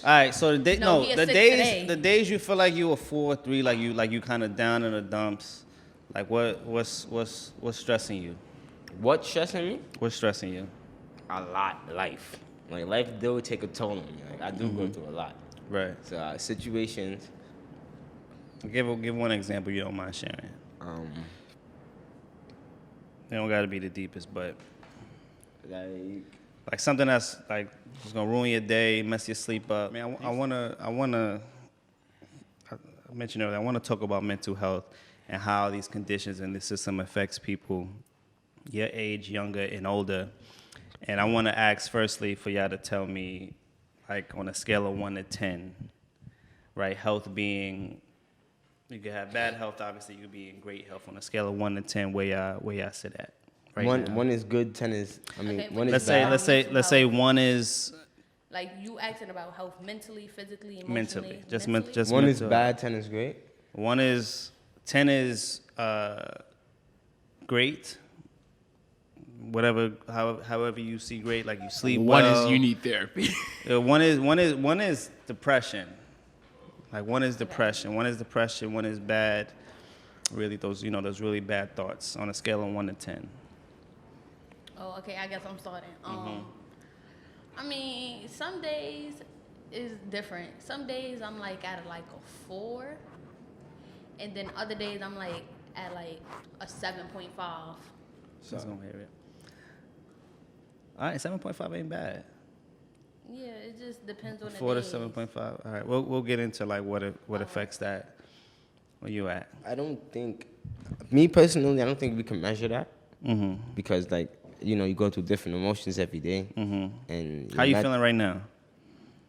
All right, so No, he is the sick days today. the days you feel like you were 4-3, like you kind of down in the dumps, like what's stressing you? What's stressing me? What's stressing you? A lot. Life. Like life do take a toll on me. Like I do go through a lot. Right. So situations. Give one example you don't mind sharing. Um, They don't got to be the deepest, but like like something that's like just gonna ruin your day, mess your sleep up. I mean, I mentioned earlier, I want to talk about mental health and how these conditions in the system affects people your age, younger and older. And I want to ask firstly for y'all to tell me, like on a scale of 1 to 10, right? Health being, you could have bad health, obviously you could be in great health. On a scale of 1 to 10, where y'all sit at? Right now. one is good, 10 is Okay, one is Let's bad. say 1 is Like you asking about health mentally, physically, emotionally. mentally, just One is mental. bad, 10 is great. 10 is great. Whatever, however you see great, like you sleep One well. is you need therapy. One is depression. Like one is depression. One is bad. Really, those really bad thoughts on a scale of 1 to 10. Oh, okay. I guess I'm starting. I mean, some days is different. Some days I'm like at like a 4, and then other days I'm like at like a 7.5. Just gonna hear it. All right, 7.5 ain't bad. Yeah, it just depends on the 4 to days. 7.5. All right, we'll get into like what affects that. Where you at? I don't think, me personally, I don't think we can measure that. Because like, you go through different emotions every day. And How you feeling right now?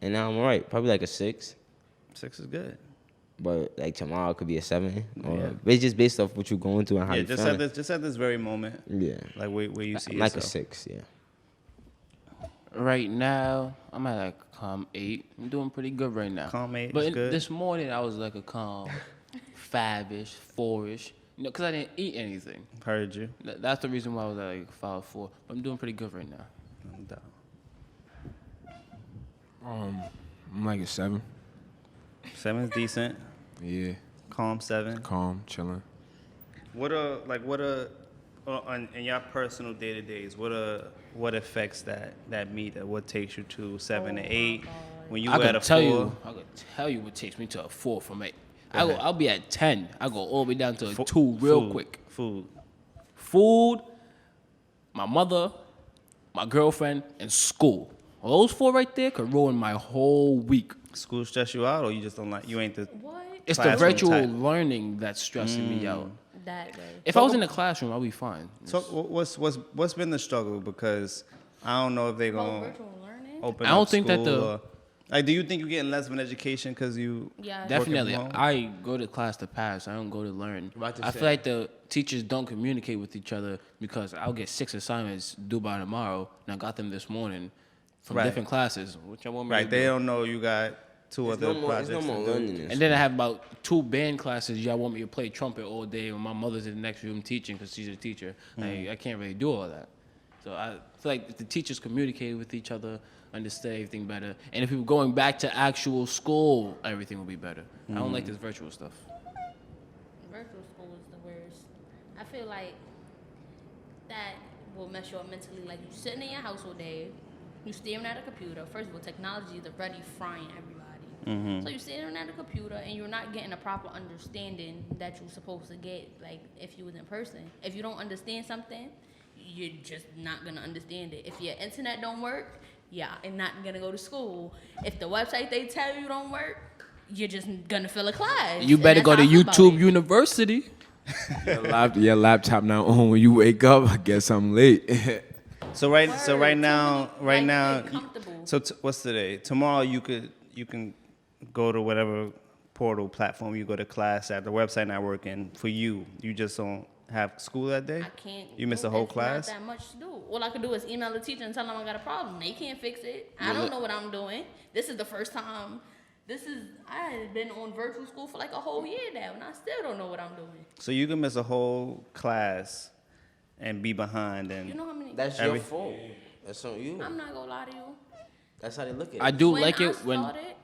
And now I'm all right. Probably like a 6. 6 is good. But like tomorrow it could be a 7. Or Yeah. it's just based off what you're going through and how Yeah, you're just feeling. at this very moment. Yeah. Like where you see Like yourself. a 6, yeah. Right now, I'm at like a calm 8. I'm doing pretty good right now. Calm 8 But is good. this morning, I was like a calm 5-ish, 4-ish. Because I didn't eat anything. Heard you. That's the reason why I was at like 5 4. But I'm doing pretty good right now. No doubt. I'm like a 7. 7's decent. Yeah, Calm 7. calm, chilling. What in your personal day to days? What affects that meter? What takes you to 7 to 8? When you I at a could 4? tell you what takes me to a 4 from 8. ahead. I'll be at 10. I go all the way down to a 2 real quick. Food, my mother, my girlfriend, and school. Well, those 4 right there could ruin my whole week. School stress you out, or you just don't like? You ain't the. What? It's the Classroom virtual type. learning that's stressing me out. That way. If I was in the classroom, I'll be fine. So what's been the struggle? Because I don't know if they Oh, gonna virtual learning? open. I don't up think that school the- or- like, do you think you're getting less of an education because you? Yeah. Definitely. home? I go to class to pass. I don't go to learn. About to I say. feel like the teachers don't communicate with each other because I'll get 6 assignments due by tomorrow, and I got them this morning from Right. different classes, which I want me Right, to they do. don't know you got 2 There's other no more, projects. there's no more to do. learning. And then I have about 2 band classes. Y'all want me to play trumpet all day, and my mother's in the next room teaching because she's a teacher. Like, I can't really do all that. So I feel like if the teachers communicate with each other, understand everything better, and if we were going back to actual school, everything will be better. I don't like this virtual stuff. Virtual school is the worst. I feel like that will mess you up mentally. Like you sitting in your house all day, you staring at a computer. First of all, technology is already frying everybody. So you're sitting at a computer and you're not getting a proper understanding that you're supposed to get. Like if you was in person, if you don't understand something, you're just not gonna understand it. If your internet don't work, and not gonna go to school. If the website they tell you don't work, you're just gonna fill a class. You And better that's go how to I feel about YouTube it. University. Your laptop not on when you wake up. I guess I'm late. So right Word, now, too many, like, you- comfortable. so what's today? Tomorrow you can go to whatever portal platform you go to class at. The website not working for you. You just don't have school that day. I can't. You miss do a whole it. It's class. Not that much to do. All I can do is email the teacher and tell them I got a problem. They can't fix it. I don't know what I'm doing. This is the first time. I had been on virtual school for like a whole year now, and I still don't know what I'm doing. So you can miss a whole class and be behind and. You know how many? That's Every- your fault. That's on you. I'm not gonna lie to you. That's how they look at it. I do When like I it when started,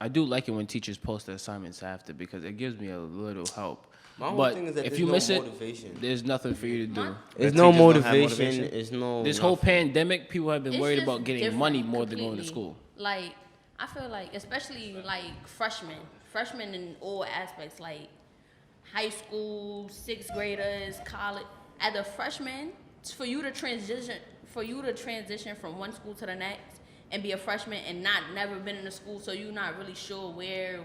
I do like it when teachers post the assignments after because it gives me a little help. My whole But thing is that if there's you no miss motivation. it, there's nothing for you to do. There's That no teachers don't have motivation. motivation? It's no. This whole nothing. pandemic, people have been It's worried just about getting different money more than going to completely. school. Like, I feel like, especially like freshmen in all aspects, like high school, sixth graders, college. As a freshman, it's for you to transition from one school to the next and be a freshman and not never been in a school, so you're not really sure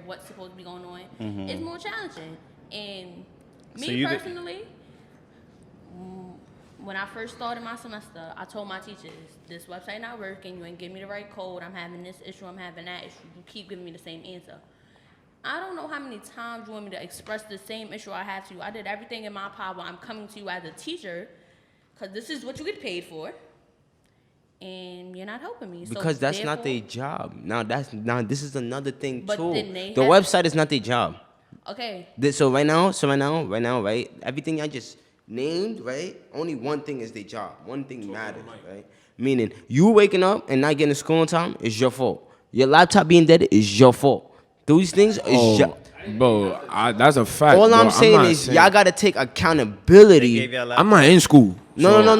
what's supposed to be going on. It's more challenging. And So me you could- personally, when I first started my semester, I told my teachers, this website not working, you ain't give me the right code, I'm having this issue, I'm having that issue, you keep giving me the same answer. I don't know how many times you want me to express the same issue I have to you. I did everything in my power. I'm coming to you as a teacher, because this is what you get paid for, and you're not helping me. Because so that's not therefore- their job. Now this is another thing But too. then they The have- website is not their job. Okay, So right now, right? Everything I just named, right? Only one thing is their job. One thing matters, right? Meaning you waking up and not getting to school on time is your fault. Your laptop being dead is your fault. Those things is your. Bro, that's a fact. All bro. I'm saying not is saying- y'all gotta take They accountability. gave y'all I'm not in school. No. I I'm was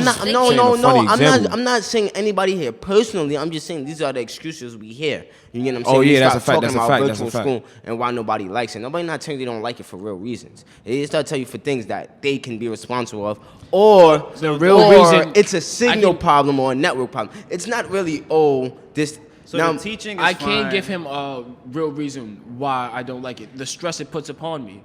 not. just saying a funny example. I'm not saying anybody here personally. I'm just saying these are the excuses we hear. You get what I'm saying? Oh, yeah, We that's start a fact, talking that's a about fact, that's a virtual fact. school and why nobody likes it. Nobody not telling you they don't like it for real reasons. They start telling you for things that they can be responsible of, or The real or reason- it's a signal I can- problem or a network problem. It's not really this. So now, the teaching is I can't fine. give him a real reason why I don't like it. The stress it puts upon me.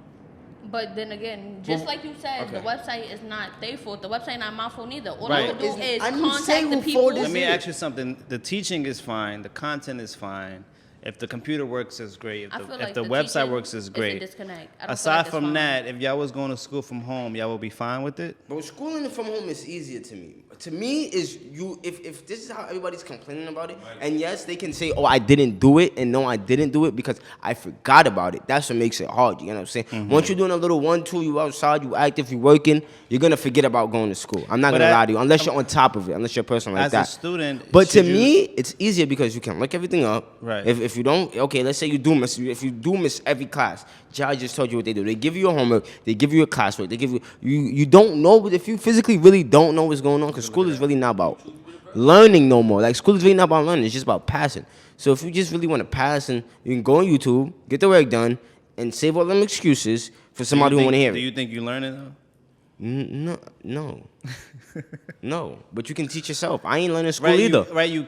but then again, just like you said, the website is not their fault. The website not my fault neither. All Right. I can do is I didn't say contact the who people. fault Let is me it? ask you something. The teaching is fine. The content is fine. If the computer works, is great. I feel If like the the website teaching works, is is a great. disconnect. I don't feel Aside like it's from fine. that, if y'all was going to school from home, y'all would be fine with it. But schooling from home is easier to me. To me, is you if this is how everybody's complaining about it, and yes, they can say, "Oh, I didn't do it," and no, I didn't do it because I forgot about it. That's what makes it hard. You know what I'm saying? Mm-hmm. Once you're doing a little 1-2, you outside, you active, you working, you're gonna forget about going to school. I'm not But gonna I- lie to you, unless you're on top of it, unless you're a person like As that. a student, But to should you- me, it's easier because you can look everything up. Right. If you don't, okay, let's say you do miss. If you do miss every class, Jai just told you what they do. They give you your homework. They give you a classwork. They give you you don't know if you physically really don't know what's going on because school is really not about learning no more. Like school is really not about learning. It's just about passing. So if you just really want to pass, and you can go on YouTube, get the work done, and save all them excuses for somebody who want to hear Do it. you think you learning though? No. No, but you can teach yourself. I ain't learning school Right, either. you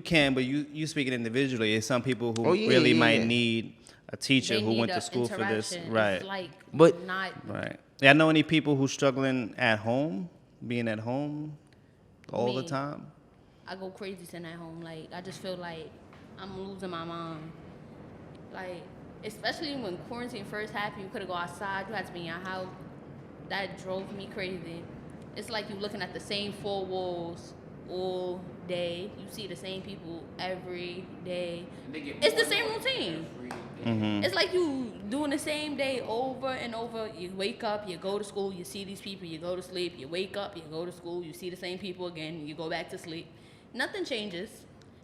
can, but you speaking individually. It's some people who Oh, yeah, really yeah, might yeah. need a teacher They who need went a to school for this. interaction. Right, It's like But- not. right. Yeah, I know any people who struggling at home, being at home all the Me. time. I go crazy sitting at home. Like I just feel like I'm losing my mind. Like especially when quarantine first happened, you couldn't go outside. You had to be in your house. That drove me crazy. It's like you looking at the same four walls all day. You see the same people every day. It's the same routine. It's like you doing the same day over and over. You wake up, you go to school, you see these people, you go to sleep, you wake up, you go to school, you see the same people again, you go back to sleep. Nothing changes.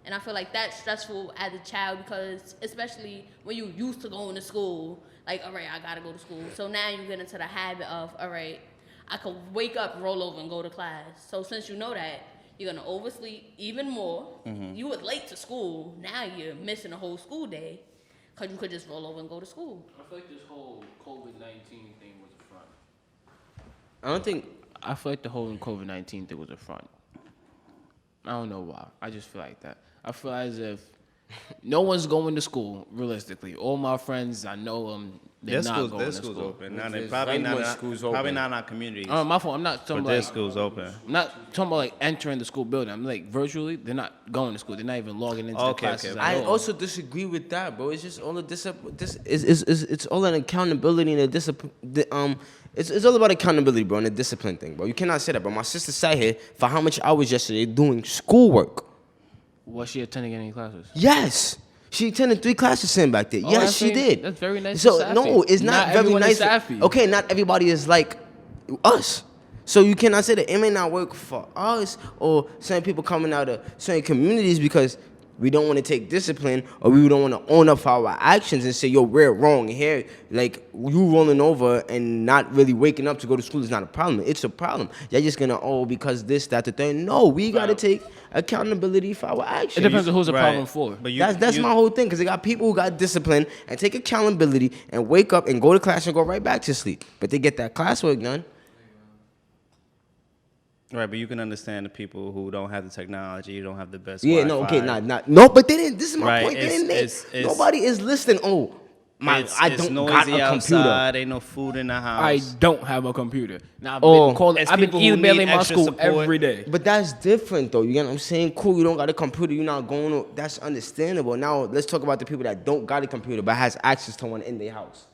And I feel like that's stressful as a child because especially when you used to going to school, like, all right, I gotta go to school. So now you get into the habit of, all right, I could wake up, roll over, and go to class. So since you know that, you're gonna oversleep even more. You was late to school. Now you're missing a whole school day because you could just roll over and go to school. I feel like this whole COVID-19 thing was a front. I don't think. I feel like the whole COVID-19 thing was a front. I don't know why. I just feel like that. I feel as if no one's going to school, realistically. All my friends, I know them, they're not going Their to schools school. open. Not, There's probably very not, much schools probably open. not in our communities. My fault. I'm not talking but their about schools open. I'm not talking about like entering the school building. I'm like virtually, they're not going to school. They're not even logging into the Okay, classes. okay. at I all. also disagree with that, bro. It's just all the it's all an accountability and a discipline. It's all about accountability, bro, and a discipline thing, bro. You cannot say that, bro. My sister sat here for how much hours yesterday doing schoolwork. Was she attending any classes? Yes. She attended 3 classes sitting back there. Oh, yes, that's she very- did. that's very nice So and no, sappy. it's not, Not very everyone nice. is sappy. Okay, not everybody is like us. So you cannot say that it may not work for us or certain people coming out of certain communities because we don't want to take discipline, or we don't want to own up for our actions and say, yo, we're wrong here. Like, you rolling over and not really waking up to go to school is not a problem. It's a problem. You're just gonna, because this, that, the thing. No, we gotta take accountability for our actions. It depends on who's the Right. problem for. But That's my whole thing, because they got people who got discipline and take accountability and wake up and go to class and go right back to sleep. But they get that classwork done. Right, but you can understand the people who don't have the technology, don't have the best. Yeah, Wi-Fi. no, okay, no, but they didn't. This is my Right, point. They didn't. it's- Nobody is listening. I It's don't noisy got a computer. outside. Ain't no food in the house. I don't have a computer. Now It's I've been people who emailing need my extra school support. every day. But that's different, though. You get what I'm saying? Cool, you don't got a computer. You're not going to. That's understandable. Now let's talk about the people that don't got a computer but has access to one in their house.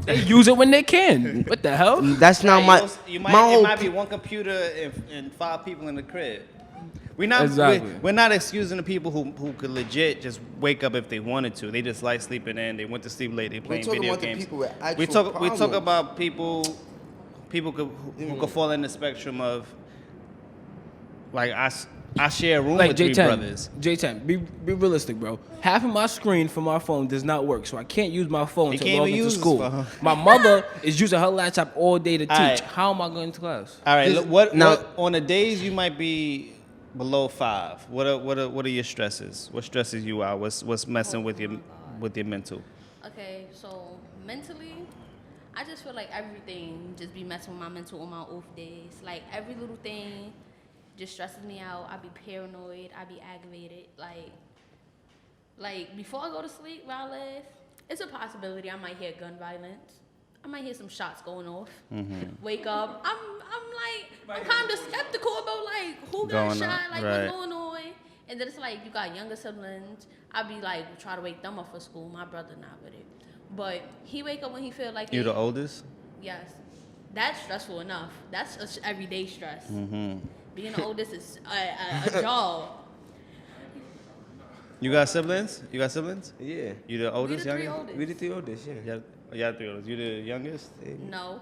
They use it when they can. What the hell? That's not Right, my. you my might, whole it might be one computer and 5 people in the crib. Exactly. We're not excusing the people who could legit just wake up if they wanted to. They just like sleeping in. They went to sleep late. They playing talking video about the games. people with actual we talk problems. about people who could fall in the spectrum of like I share a room Like with 3 brothers. J10, be realistic, bro. Half of my screen for my phone does not work, so I can't use my phone You to can't log even into use his school. phone. My mother is using her laptop all day to teach. Alright. How am I going to class? All right, Just- look, now- what on the days you might be below 5? What are your stresses? What stresses you out? What's messing with your mental? Okay, so mentally, I just feel like everything just be messing with my mental on my off days. Like every little thing just stresses me out. I be paranoid. I be aggravated. Like before I go to sleep where I live, it's a possibility I might hear gun violence. I might hear some shots going off. Wake up. I'm kind of skeptical about like who got Going shot, on, like right. what's going on. And then it's like you got younger siblings. I be like try to wake them up for school. My brother not with it, but he wake up when he feel like You it. the oldest? Yes, that's stressful enough. That's everyday stress. Being the oldest is a job. You got siblings? Yeah. You the oldest, the 3 youngest? oldest. We the 3 oldest, yeah. Yeah, 3 oldest. You the youngest? No,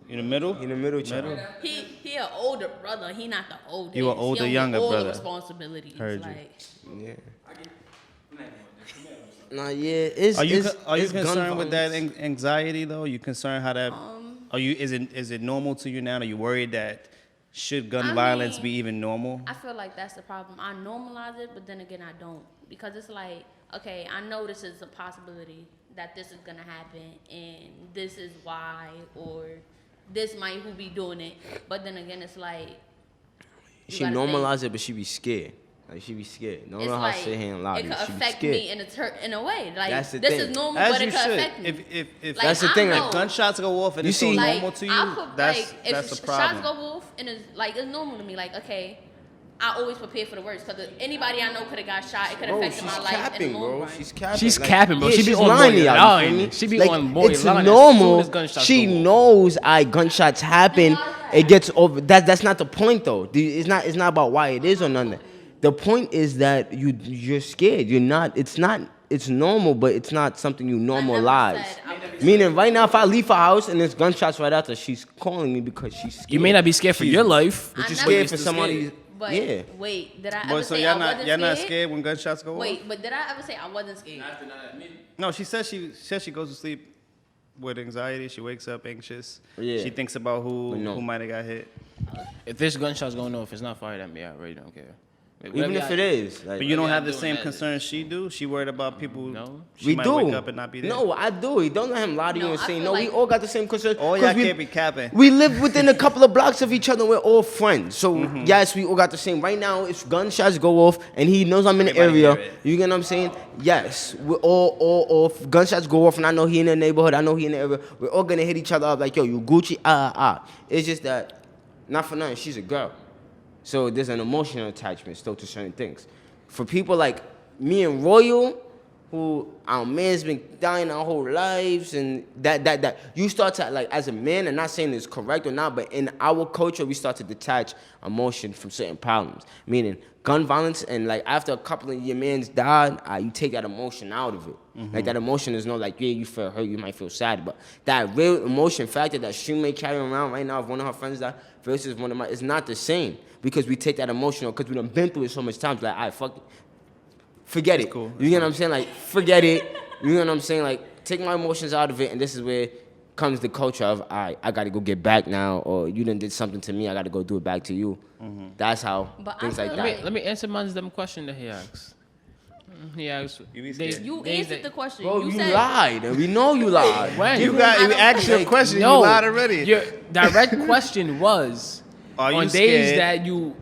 You the middle? In the middle child. he an older brother. He not the oldest. You an older, he only younger all brother. The responsibilities. Heard you. Like, Yeah. Nah, yeah, it's Are you it's, are you it's gun concerned with that violence. anxiety though? You concerned how that? Is it normal to you now? Are you worried that should gun I violence mean, be even normal? I feel like that's the problem. I normalize it, but then again, I don't, because it's like, okay, I know this is a possibility that this is gonna happen, and this is why, or this might who be doing it. But then again, it's like you She gotta think. normalize it, but she be scared. Like, she be scared. Don't It's know how like to sit here and lie it to you. could She be affect scared. me in a way. Like That's the this thing. is normal, As but you it could should. affect me. If Like, That's the I thing, know. like, gunshots go off and You it's so see- normal to you, I could, that's like, if that's the shots problem. go off and it's like it's normal to me. Like, okay, I always prepare for the worst because anybody I know could have got shot. It could have Bro, affected she's my life in capping, the long bro. run. She's capping. She's Like, capping, bro. yeah, She be she's on lying to boy y'all, you feel line. me? She be Like, on boy it's line as normal. soon as gunshots She go off. knows gunshots happen. It gets over. That's not the point though. It's not about why it is or nothing. The point is that you're scared. You're not. It's not. It's normal, but it's not something you normalize. said I was Meaning, right now, if I leave her house and there's gunshots right after, she's calling me because she's scared. You may not be scared for your life, I But you're never- scared for somebody. But Yeah. wait, did I But ever so say y'all I wasn't not scared? scared when gunshots go off? Wait, but did I ever say I wasn't scared? No, she says she goes to sleep with anxiety. She wakes up anxious. Yeah. She thinks about But no. who might have got hit. if there's gunshots going off, it's not fired at me. I really don't care. Even if it is. Like, But you don't y'all have the doing same that? concerns she do. She worried about people. No. She we might do. wake up and not be there. No, I do. Don't let him lie to you No, and I say feel no. We like- all got the same concerns. All 'cause y'all we- can't be capping. We live within a couple of blocks of each other. We're all friends. So, yes, we all got the same. Right now, if gunshots go off and he knows I'm in the Everybody area, hear it. you get what I'm saying? Yes. We're all if gunshots go off and I know he in the neighborhood, I know he in the area, we're all going to hit each other up like, yo, you Gucci, It's just that, not for nothing, she's a girl. So there's an emotional attachment still to certain things. For people like me and Royal, who our man's been dying our whole lives, and that you start to, like, as a man, and not saying it's correct or not, but in our culture we start to detach emotion from certain problems, meaning gun violence, and like after a couple of your mans died, you take that emotion out of it. Like that emotion is no like, yeah, you feel hurt, you might feel sad, but that real emotion factor that she may carry around right now if one of her friends died versus one of mine is not the same, because we take that emotional, because we done been through it so much times, like, all right, fuck it. Forget it. cool. You get what I'm saying? Like, forget it. You know what I'm saying? Like, take my emotions out of it, and this is where comes the culture of, all right, I got to go get back now, or you done did something to me, I got to go do it back to you. That's how But things I like feel that. Let me answer man's them question that he asked. He asked. You be scared. You days answered that- the question. Bro, you you said, lied, and we know you lied. When? You I don't asked your think- question. No, You lied already. Your direct question was Are you on days scared? that you're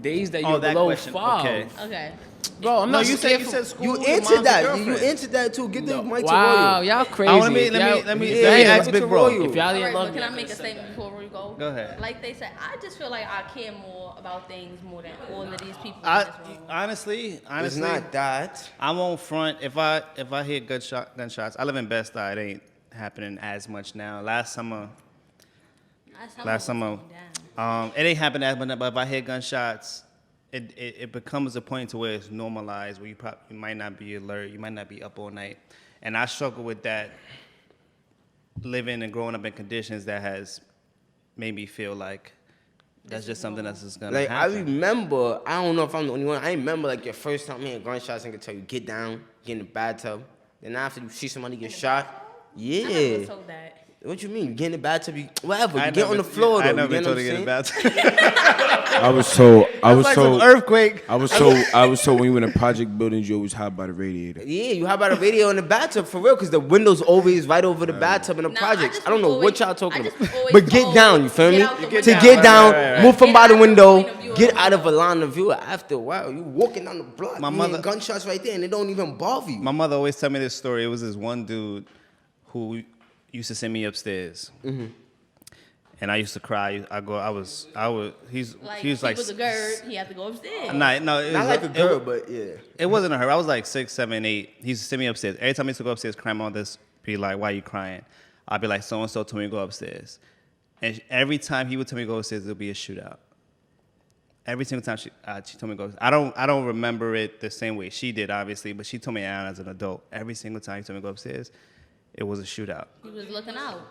that below question. 5. Okay. Okay. Bro, I'm No, not you scared said for- school. You with answered mom's that. girlfriend. You answered that too. Get the mic to Wow, Royal. y'all crazy. I want to If y'all- let me Yeah, ask yeah, Big to Bro. Royal. If y'all All didn't right, love but me, can I I make a could've said statement before we go? Go ahead. Like they said, I just feel like I care more about things more than all of these people I in this room. honestly, It's not that. I won't front. If I hear gunshots, I live in Bed-Stuy. It ain't happening as much now. Last summer, Last summer, Down. it ain't happening as much. But if I hear gunshots, it becomes a point to where it's normalized, where you might not be alert, you might not be up all night, and I struggle with that. Living and growing up in conditions that has made me feel like that's just something that's just gonna Like, I happen. remember, I don't know if I'm the only one, I remember, like, your first time hearing gunshots and could tell you, get down, get in the bathtub. Then after you see somebody get shot, I yeah. never told that. What you mean? You get in the bathtub, you, whatever. You I get on the floor, though. I You never get been what told to I'm get in saying? the bathtub. I was told. I was like told. some earthquake. I was told when you in a project building, you always hide by the radiator. Yeah, you have about a radio in the bathtub for real, because the window's always right over the bathtub in the Nah, projects. just I don't know always- what y'all talking I just about. always But get told, down, you feel get me? out the To window. get down, right. move from Get by out the the window, point of view of get the out of a window. line of view. After a while, you walking down the block, My you mother- hearing gunshots right there, and it don't even bother you. My mother always tell me this story. It was this one dude who used to send me upstairs, and I used to cry. I was. Like, He was like. a gird, he had to go upstairs. No, it Not was like a girl, but yeah. It wasn't a her. I was like 6, 7, 8. He used to send me upstairs. Every time he used to go upstairs, cry, my mother be like, "Why are you crying?" I'd be like, "So and so told me to go upstairs," and every time he would tell me to go upstairs, there'll be a shootout. Every single time she told me to go. I don't remember it the same way she did, obviously, but she told me as an adult. Every single time he told me to go upstairs, it was a shootout. He was looking out.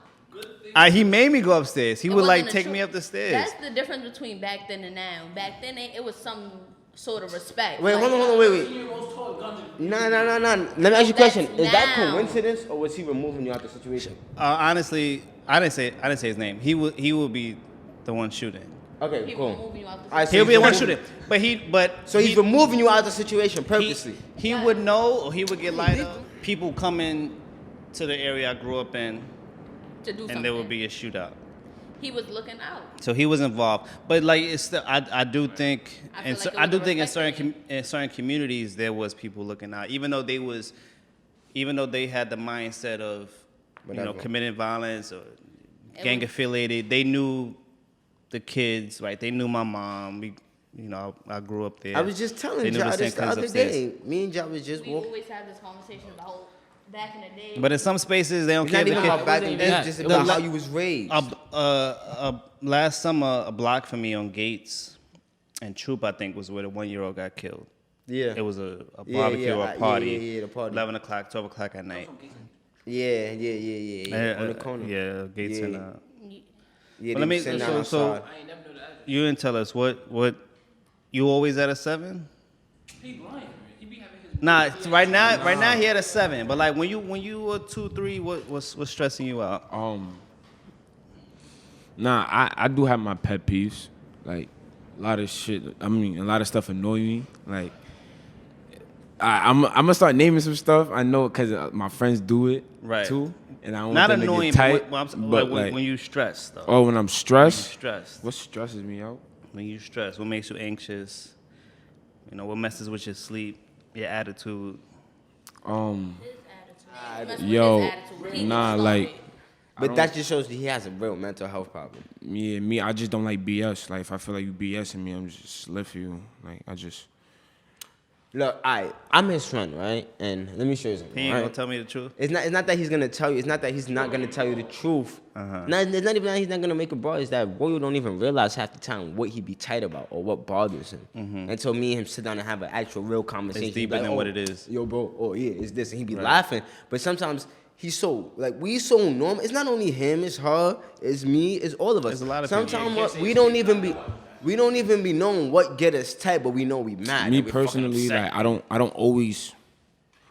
He made me go upstairs. He It would like wasn't a take tru- me up the stairs. That's the difference between back then and now. Back then, it was some sort of respect. Wait, Like, hold on, wait. Nah. Let me ask you a question. Is that now. coincidence, or was he removing you out the situation? Honestly, I didn't say his name. He would be the one shooting. Okay, People cool. moving you out the All right, so He'll be the one removing- shooting. So he's removing you out of the situation purposely. He would know, or he would get light up. People coming to the area I grew up in, to do something. and there would be a shootout. He was looking out. So he was involved. But like, it's still, I do think, I feel and like so, it I was do a think respect in certain communities there was people looking out, even though they had the mindset of Whatever. committing violence or It gang was- affiliated. They knew the kids, right? They knew my mom. I grew up there. I was just They telling knew y'all the same this the cousins other upstairs. day. Me and y'all was just We walking. always have this conversation about back in the day. But in some spaces they don't It's care. not The even kid- about back in the day, that. it's just It about was how like- you was raised. Last summer, a block from me on Gates and Troop, I think, was where the 1-year-old got killed. Yeah. It was a Yeah, barbecue yeah, or yeah, a party. yeah, the party. 11 o'clock, 12 o'clock at night. Yeah. On the corner. Yeah, Gates Yeah. and Yeah, But let they me. was sitting down So outside. you didn't tell us what you always at a 7? He lying. He be having his. Nah, it's right now he at a 7. But like when you were 2, 3, what's stressing you out? Nah, I do have my pet peeves. Like a lot of shit. I mean, a lot of stuff annoy me. Like I'm gonna start naming some stuff. I know because my friends do it Right. too, and I don't Not want them annoying, to get tight. but when you stress though. when I'm When you stressed, stressed. what stresses me out? When you stress, what makes you anxious? What messes with your sleep, your attitude? His attitude. Mess with Yo, his attitude. He nah, started like. it. But that just shows that he has a real mental health problem. Yeah, me, I just don't like BS. Like, if I feel like you BSing me, I'm just live for you. Like, Look, I'm his friend, right? And let me show you something. He ain't right? gonna tell me the truth. It's not that he's gonna tell you. It's not that he's not gonna tell you the truth. It's not even that he's not gonna make a bro. It's that Royal don't even realize half the time what he be tight about or what bothers him. Until me and him sit down and have an actual real conversation. It's deeper than what it is. Yo, bro. Oh yeah, it's this, and he be laughing. But sometimes he's so we so normal. It's not only him. It's her. It's me. It's all of us. There's a lot of people. Sometimes we don't even be knowing what get us tight, but we know we mad. Me and we fucking personally, upset. like I don't always.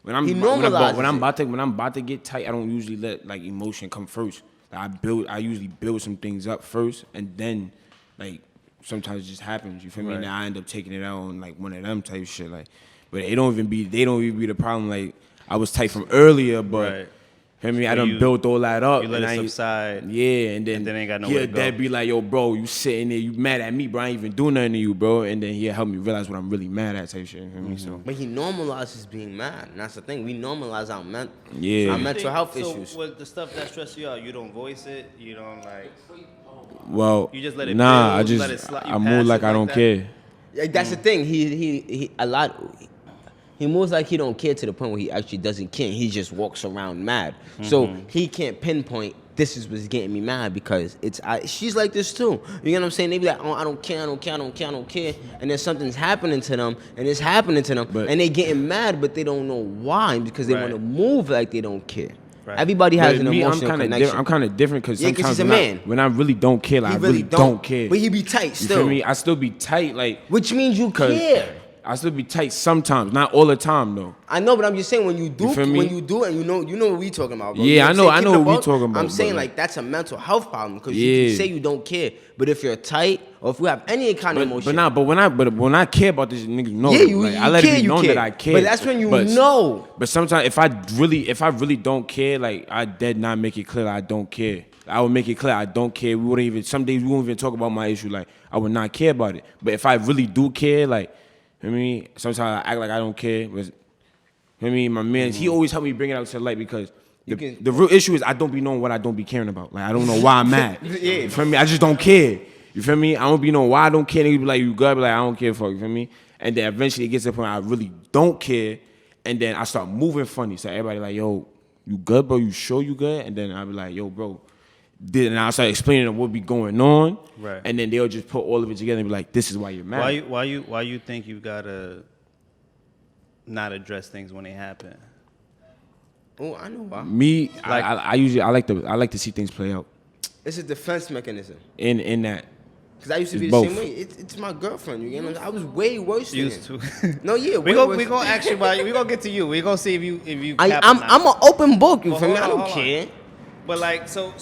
When I'm He when I'm normalizes about to get tight, I don't usually let like emotion come first. Like, I usually build some things up first, and then like sometimes it just happens. You feel me? Right. And then I end up taking it out on like one of them type shit. Like, but they don't even be the problem. Like I was tight from earlier, but. Right. Feel me? So I done you- built all that up. You let and it I subside. Yeah, and then ain't got nowhere to go. Dad be like, yo, bro, you sitting there, you mad at me, bro. I ain't even do nothing to you, bro. And then he'll help me realize what I'm really mad at type shit. You feel me? So But he normalizes being mad, and that's the thing. We normalize our Yeah. our mental health so issues. with the stuff that stress you out, you don't voice it. You don't like. well, You just let it nah, build, I let it just slide- you I move pass like it I like don't that? care. Like, that's the thing. He moves like he don't care to the point where he actually doesn't care. He just walks around mad. So he can't pinpoint this is what's getting me mad because she's like this too. You know what I'm saying? They be like, oh, I don't care. And then something's happening to them, and it's happening to them, But- and they getting mad, but they don't know why because they Right. want to move like they don't care. Right. Everybody has But an me, emotional connection. I'm kind of different because Yeah, 'cause sometimes he's a man. when I really don't care, like, He I really don't care. But he be tight You still. feel me? I still be tight, like, Which means you 'cause care. I still be tight sometimes, not all the time though. I know, but I'm just saying when you do, feel me? and you know what we talking about, bro. Yeah, You what I I'm know- saying? I Keep know it what we above. talking about, I'm saying but, like that's a mental health problem because you Yeah. can say you don't care, but if you're tight or if you have any kind of emotion, But when I care about this, niggas know. Yeah, it. you- Like, you I let care, it be you known care. that I care. But that's when you know. But sometimes if I really don't care, like I did not make it clear that I don't care. I would make it clear I don't care. We wouldn't even. Some days we won't even talk about my issue. Like I would not care about it. But if I really do care, like I mean, sometimes I act like I don't care. But I mean, my man, he always helped me bring it out to the light because the real issue is I don't be knowing what I don't be caring about. Like I don't know why I'm mad. You feel me? I just don't care. You feel me? I don't be knowing why I don't care. Niggas be like, you good? I be like, I don't care for you. Feel me? And then eventually it gets to the point I really don't care. And then I start moving funny. So everybody like, yo, you good, bro? You sure you good? And then I be like, yo, bro. And I start explaining to them what be going on. Right. And then they'll just put all of it together and be like, this is why you're mad. Why you think you gotta not address things when they happen? oh, I know why. Me, Like- I usually I like to see things play out. It's a defense mechanism. In that. Because I used to It's be the both. same way. It's my girlfriend. You know, I was way worse than Used him. to. No, yeah, we way go worse. we gonna ask you about you. We gonna get to you. We gonna see if you. I'm cap or not. an open book. You Well, feel me? hold I on, don't hold on. care. But like so.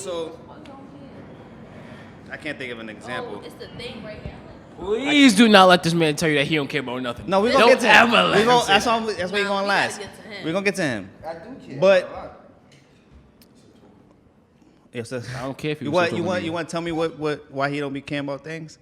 I can't think of an Oh, example. it's the thing right here. Please do not let this man tell you that he don't care about nothing. No, we gonna Don't get to him. ever let We him gonna, say that's that. why that's where you Nah, gonna we last. gotta get to him. We gonna get to him. I do care. But yes, sir. I don't care if you you want sit you over want me. you want to tell me why he don't be caring about things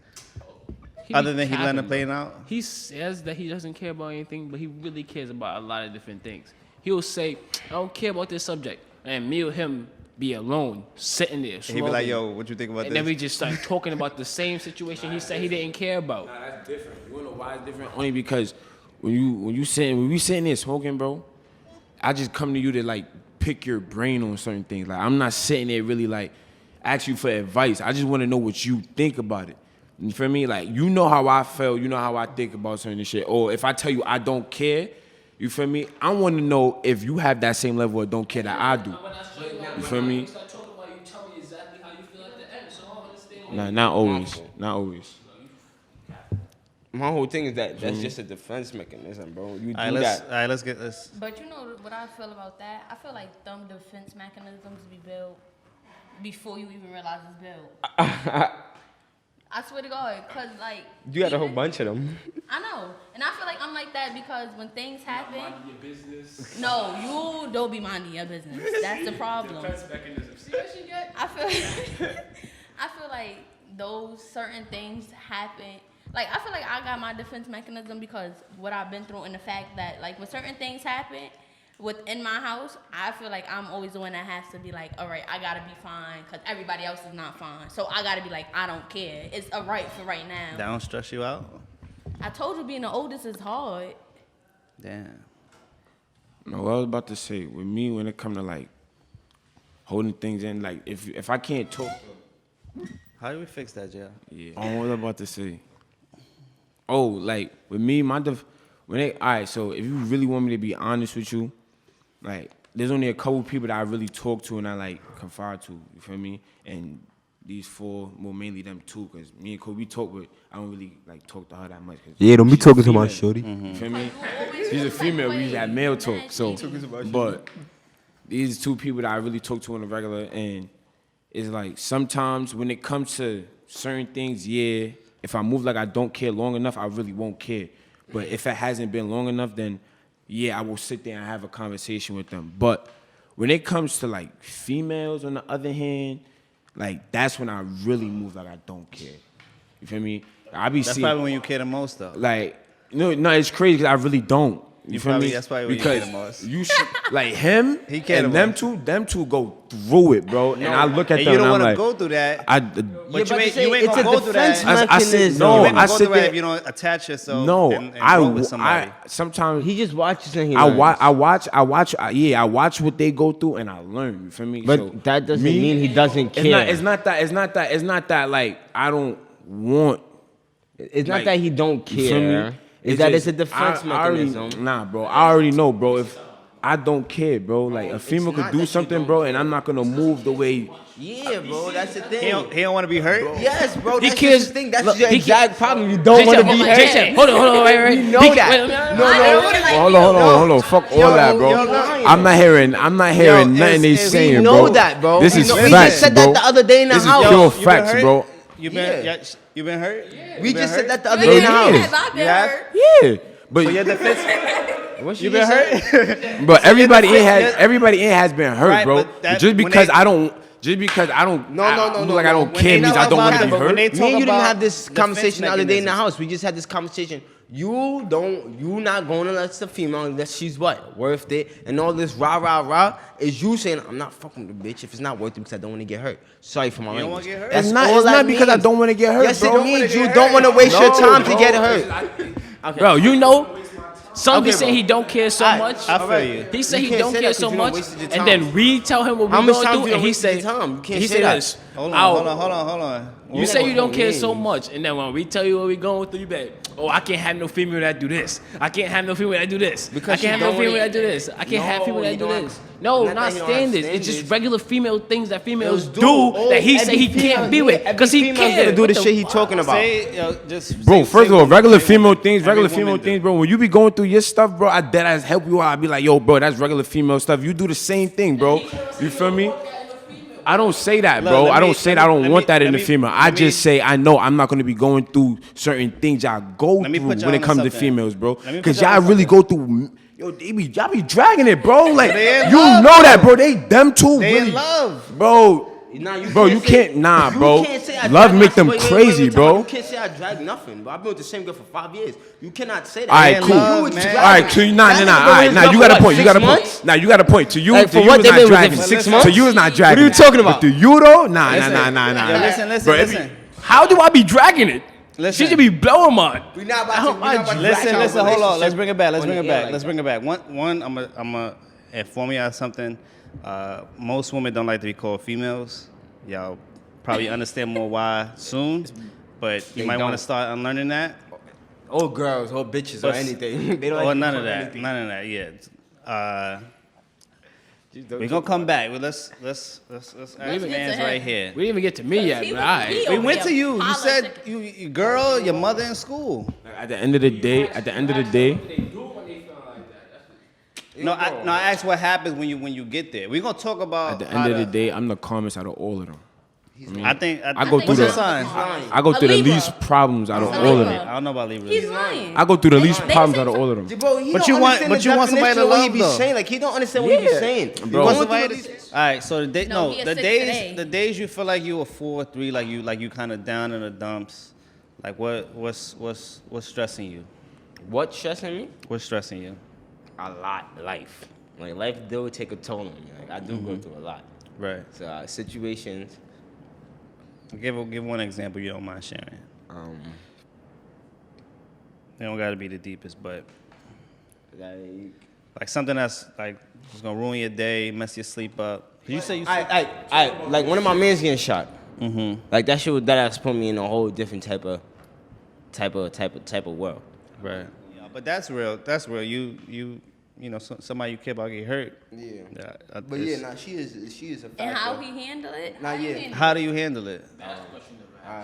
He other be than he letting capping, it play bro. out. He says that he doesn't care about anything, but he really cares about a lot of different things. He'll say, I don't care about this subject. And me or him be alone, sitting there, He be like, smoking. "Yo, what you think about And this?" then we just start talking about the same situation he said he didn't care about. Nah, that's different. You wanna know why it's different? Only because when we sitting there smoking, bro, I just come to you to like pick your brain on certain things. Like I'm not sitting there really like ask you for advice. I just want to know what you think about it. You feel me? Like you know how I feel, you know how I think about certain shit. Or if I tell you I don't care, you feel me? I want to know if you have that same level of don't care that I do. You feel me? Nah, not always. Not always. My whole thing is that that's just a defense mechanism, bro. You do All right, that. let's get this. But you know what I feel about that? I feel like them defense mechanisms be built before you even realize it's built. I swear to God, cause like You got a whole even- bunch of them. I know, and I feel like I'm like that because when things happen, no, you don't be minding your business. That's the problem. See what she get? I feel, I feel like those certain things happen. Like I feel like I got my defense mechanism because what I've been through and the fact that like when certain things happen within my house, I feel like I'm always the one that has to be like, all right, I gotta be fine because everybody else is not fine. So I gotta be like, I don't care. It's a right for right now. That don't stress you out. I told you being the oldest is hard. Damn. No, what I was about to say, with me, when it come to like holding things in, like if I can't talk, How do we fix that, Joe? yeah. What was I about to say? Oh, like with me, when they, all right. So if you really want me to be honest with you, like there's only a couple people that I really talk to and I like confide to. You feel me? And these four, well, mainly them two, because me and Kobe talk, but I don't really like talk to her that much. Yeah, don't be she's a talking to my female. shorty. You feel me? She's a female. We usually have male talk. So, but these two people that I really talk to on a regular, and it's like sometimes when it comes to certain things, yeah, if I move like I don't care long enough, I really won't care. But if it hasn't been long enough, then yeah, I will sit there and have a conversation with them. But when it comes to like females, on the other hand, like that's when I really move like I don't care. You feel me? I be That's seeing probably when you care the most, though. like no, it's crazy because I really don't. You feel probably- me? that's probably when you because care the most. you should like him He care and the them two go through it, bro. And I look at And them you don't and I'm want to like, go through that. but you ain't it's gonna a go through defense that. I sit- mechanism. no, You ain't I gonna go sit through that there- if you don't attach yourself. no, and roll with somebody. sometimes He just watches and he I learns. I watch what they go through and I learn. You feel me? But So, that doesn't me, mean he doesn't care. It's not that like I don't want. It's not like, that he don't you feel me? care. It's that it's a just- defense I already- mechanism. Nah, bro. I already know, bro. If I don't care, bro. Like a female not could that do you something, don't bro, and I'm not gonna move the way. Yeah, bro, that's the He thing. don't want to be hurt. Yes, bro, He that's cares- just the thing. That's look, your he exact problem. You don't want to be hurt. Jason, hold on, wait. We know He- that. wait, No, Hold on. Fuck all Yo, that, bro. you're lying. I'm not hearing nothing they it's- saying, We bro. know that, bro. This We is know- facts, we just said bro. that the other day in the This is house. pure You been facts, hurt? bro. You been Yeah. you been hurt? We You been just said hurt? that the other Bro, day in the yeah. house. I've been You have? hurt. Yeah, but For your defense, What you been hurt? but everybody ain't has been hurt, Right, bro. but that- Just when because they- I don't. Just because I don't. No, I don't When care they means talk I don't about want to that, be but when hurt. they Me talk and you didn't about have this defense conversation the other day in the mechanisms. house. We just had this conversation. You not going unless the female, unless she's what? Worth it. And all this rah, is you saying, I'm not fucking with the bitch if it's not worth it because I don't want to get hurt. Sorry for my You don't language. wanna get hurt? That's It's not- all it's that not because I means. don't wanna get hurt, Yes, bro. it Don't means wanna you get don't hurt. want to waste your No, time to bro. get hurt. Bro, you know, some be Okay, saying bro. he don't care so much. I feel you. He say You he can't don't say care that 'cause so you done much, wasted your and time. then we tell him what How we much going time through, you done and he wasted say, your time? You can't he say say that. this. Hold "I'll- on. You say you don't care Yeah. so much, and then when we tell you what we going through, you bet, oh, I can't have no female that do this. I can't have no female that do this. Because I can't you have no don't female wanna- that do this. I can't have No, people that you do don't this. have- No, not not that you don't have standards. It's just standards. regular female things that females Those do that he say every he can't female- be with every because he female's can't. gonna do the What shit he talking about. Say, yo, just Bro, say- first say of all, what regular every female woman- things, every regular woman female do. things, bro. When you be going through your stuff, bro, I dead ass help you out. I be like, yo, bro, that's regular female stuff. You do the same thing, bro. You feel me? I don't say that, Look, bro. let I me- don't say let that. I me- don't let want me- that in let the me- female. I let me- just say I know I'm not gonna be going through certain things y'all go Let me through put y'all when it onto comes to something. females, bro. Let me put Because y'all y'all onto really something. go through. Yo, y'all be dragging it, bro. Like They in you love, know that, bro. bro. Them two They really, in love. bro. Nah, Bro, you can't, nah, you bro. can't say I Love drag make them nothing. crazy, time out. bro. You can't say I drag nothing, bro. I've been with the same girl for 5 years. You cannot say that. All right, in cool. love, You man. drag- All right, so nah. That nigga All been right, with now his you girl got a for point. You what, got a 6 point. months? Now you got a point. To you, Like, to for you what was they not been with him dragging for it. 6 Listen, months? To you was not dragging. What are you talking it. about? But to you though, nah. Yo, listen. How do I be dragging it? Listen. She should be blowing mine. We not about to. We not about to Listen, drag our hold on. Let's relationship bring it back. on the air like Let's that. bring it back. One, I'm a inform you of something. Most women don't like to be called females. Y'all probably understand more why soon, but you They might want to don't. start unlearning that. Or girls, or bitches, or But- anything. They don't Or like none to of be that. called None of that. Yeah. anything. We're gonna come back. Well, let's ask get to fans him. right here. We didn't even get to me yet, He but was- all right. he We over went there to you. You said politicking. you girl, your mother in school. At the end of the day, No, I asked what happens when you get there. We're gonna talk about. at the how end of the to- day, I'm the calmest out of all of them. I think I go what's through your the- sign? I go A through the Libra. least problems out of A all of Libra. them. I don't know about Libra. He's lying. I go through the least They problems say out of all of them. Bro, he But don't you want- understand but the you want somebody definition to of what he love, be though. saying. Like he don't understand what he be saying. You Bro, want going somebody through to- all right, so the day, No, he a the six days today. the days you feel like you a 4-3, like you kind of down in the dumps, like what's stressing you? What's stressing me? What's stressing you? A lot. Life. Like life do take a toll on me. Like I do go through a lot. Right. So situations. Give one example you don't mind sharing. They don't got to be the deepest, but Like something that's like just gonna ruin your day, mess your sleep up. 'Cause you say you. I like one of my mans getting shot. Like that shit that has put me in a whole different type of world. Right. Yeah, but that's real. That's real. You know, somebody you care about get hurt. Yeah. But she is a factor. And how he handle it? Not yet. how do you handle it?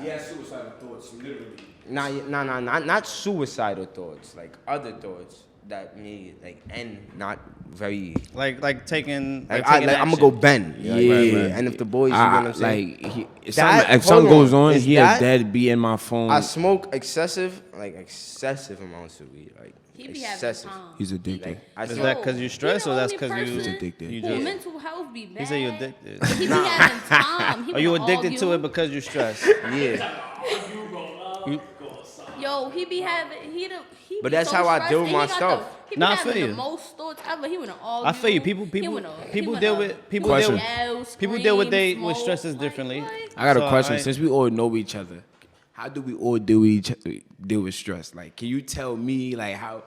He has suicidal thoughts, literally. Not suicidal thoughts, like other thoughts that may like end not very. Like taking. I'm taking gonna action. go bend. Yeah. right. And if the boys, you know what I'm saying? Like, if That- something hold on. goes on, Is he'll that- dead be in my phone. I smoke excessive amounts of weed, like He be having excessive. time. He's addicted. Like, I Is smoke- that because you stress or that's because He's you? addicted. You Who just. mental health be bad. He said you're addicted. He be having time. He Are you wanna addicted to argue. it because you stress? Yeah, Yo, he be having he But be that's so how I stressed, deal with and my he got stuff. He be Nah, I having feel the you. most thoughts ever. He wanna argue. I feel you. People He people wanna- he people wanna- deal with he people wanna deal with yell, people deal with scream, with smoke, stresses like, differently. what? I got a So question. I- Since we all know each other, how do we all deal with stress? Like, can you tell me like how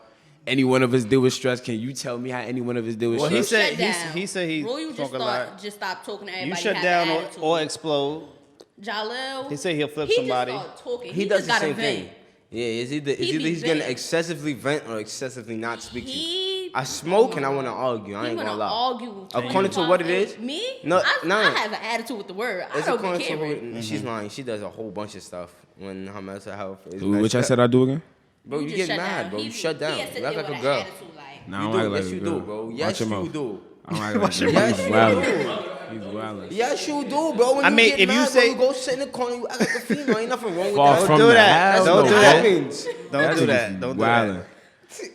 any one of us deal with stress? Can you tell me how any one of us deal with Well, he stress? said Shut he down. said he Rule, you talk a lot. just stop talking to everybody. You shut have down an or attitude. explode. Jalil. He said he'll flip he somebody. Just start talking. he just does the gotta same vent. thing. Yeah, it's either He be he's gonna venting. excessively vent or excessively not speak to you. He I smoke and I want to argue. I He ain't wanna gonna lie. argue. According to what it is? Me? No, I have an attitude with the word. I It's don't be according to caring. who, she's lying. She does a whole bunch of stuff when her mental health is Which messed I up. said I do again? Bro, you just get shut mad, down. bro. He- You shut down. He has to You act deal like a with girl. an attitude, like. Nah, I You don't do. act like Yes, a you girl. do, bro. Watch Yes, your you mouth. do. I don't act like a girl. Yes, He's you wildin'. do. He's wildin'. Yes, you do, bro. When I you mean, get if you mad, say- bro, you go sit in the corner, you act like a female. Ain't nothing wrong with Far that. from do that. that. Hell Don't no, do bro. that. happens. Don't do that. Don't do Wildin'. that.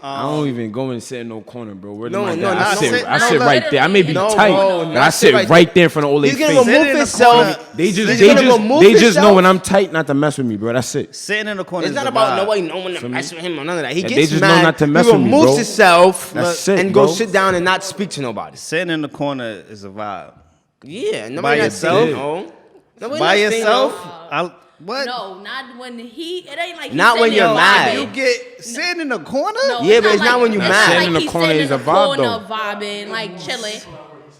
I don't even go and sit in no corner, bro. Where No, my no, dad? no, I no, sit, no, I sit no, right there. I may be no, tight, no, but no, I sit right there in front of all He's their gonna face. Sit remove in the himself. corner. They just, He's they gonna just, remove they just himself. know when I'm tight not to mess with me, bro. That's it. Sitting in the corner. It's is not the about vibe. nobody knowing to mess with him or none of that. He Yeah, gets they just know mad. not to mess he with me, removes bro. himself That's it, and bro. goes sit down and not speak to nobody. Sitting in the corner is a vibe. Yeah, nobody By not yourself? saying no. Nobody By not saying yourself? no. What? No, not when he. It ain't like. Not he's when sitting you're there mad. You vibing. get sitting in the corner? No, Yeah, but it's not when you it's mad. not Sitting like in the he's corner sitting is in a the vibe, corner though. vibing, like chilling.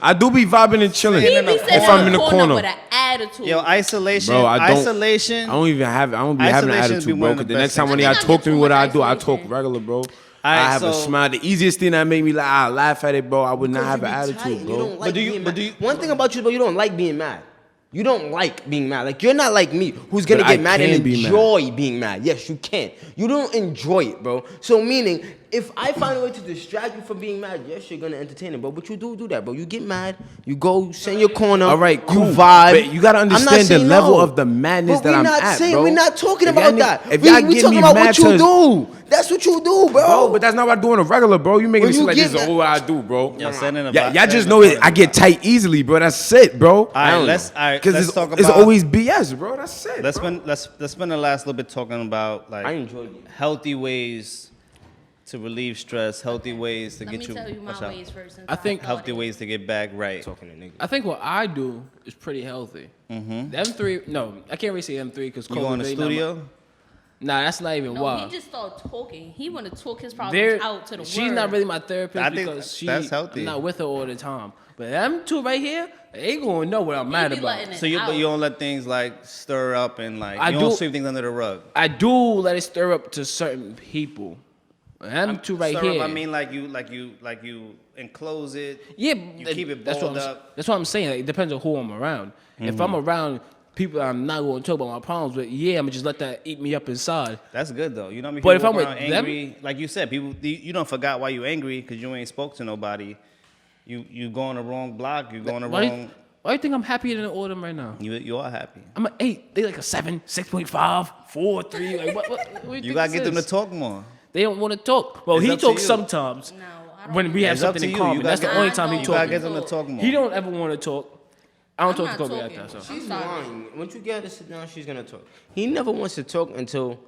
I do be vibing and chilling. He in be the sitting if I'm in the corner. with an attitude. Yo, isolation. Bro, I don't. Isolation. I don't even have. I don't be having an Isolation's be attitude, one bro. of the Because the best next time things. when I y'all think I talk get to me, too what I much do, I talk isolation. regular, bro. I Alright, have a so- smile. The easiest thing that make me laugh at it, bro. I would not have an attitude, You bro. don't like do you- being but mad. do you- One thing about you, bro, you don't like being mad. You don't like being mad. Like, you're not like me, who's gonna But I get mad and can be mad. enjoy being mad. Yes, you can. You don't enjoy it, bro. So, meaning, if I find a way to distract you from being mad, yes, you're gonna entertain it, bro. But you do that, bro. You get mad, you go sit in your corner. All right, cool. You vibe. But you gotta I'm not understand the saying level no. of the madness But that we're I'm not at, saying, bro. We're not talking If about y'all that. need- if we y'all get talking me about mad what you to- do. That's what you do, bro. Bro, but that's not what I do on a regular, bro. You making When it seem you like get this is that- all I do, bro. Yo, sitting in a Yeah, vibe- y'all sitting just in know the it. corner I is a get vibe. tight easily, bro. That's it, bro. All right, let's Because talk it's about. always BS, bro. That's it. Let's bro. spend the last little bit talking about I like enjoyed it. healthy ways to relieve stress, healthy ways to Let get me you. tell you watch my out. ways first. since I think started. Healthy ways to get back right. Talking to niggas. I think what I do is pretty healthy. Mm-hmm. The M3, no, I can't really say M3 because You go in the studio. Nah, that's not even No, why. he just started talking. He want to talk his problems There, out to the world. she's not really my therapist I think because that's healthy. I'm not with her all the time. But them two right here, they gonna know what I'm mad be about. letting it So you, out. but you don't let things like stir up and like I you don't do- sweep things under the rug. I do let it stir up to certain people. Them two right Stir here. up, I mean, like you enclose it. yeah, you keep it that's what balled I'm, up. That's what I'm saying. Like, it depends on who I'm around. If I'm around people I'm not going to talk about my problems with, yeah, I'm gonna just let that eat me up inside. That's good though. You know what I mean? But if People I'm walk with around them- angry, like you said, people you don't forgot why you angry because you ain't spoke to nobody. You go on the wrong block. You go on the Why, wrong. why do you think I'm happier than all of them right now? You are happy. I'm an 8. They like a 7, 6.5, 4, 3. Like what do You think gotta this get them to is? talk more. They don't want to talk. Well, It's he up to talks you. sometimes No, I don't. when we have It's up something to in you. common. You That's gotta the only get- time he You You gotta talks. get them to talk more. He don't ever want to talk. I don't I'm talk not to Kobe talking. like that. So. She's sorry. lying. Once you get her to sit down, she's gonna talk. He never wants to talk until,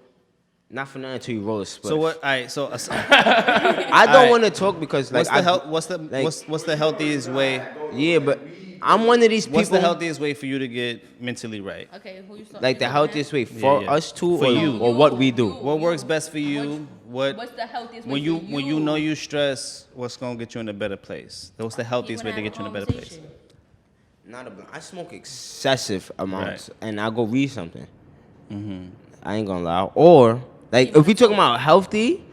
not for nothing, until you roll a split. So what? All right. So I don't Alright. want to talk because like what's the healthiest way? yeah, but I'm one of these people. What's the healthiest way for you to get mentally right? Okay, who you start? like the healthiest way for Yeah. us two For or you. or what we do. What works best for you? What's the healthiest way when you for when you know you stress, what's gonna get you in a better place? What's the healthiest way to get you in a better place? Not a blunt. I smoke excessive amounts, and I go read something. I ain't gonna lie. Or like, if we talking about healthy,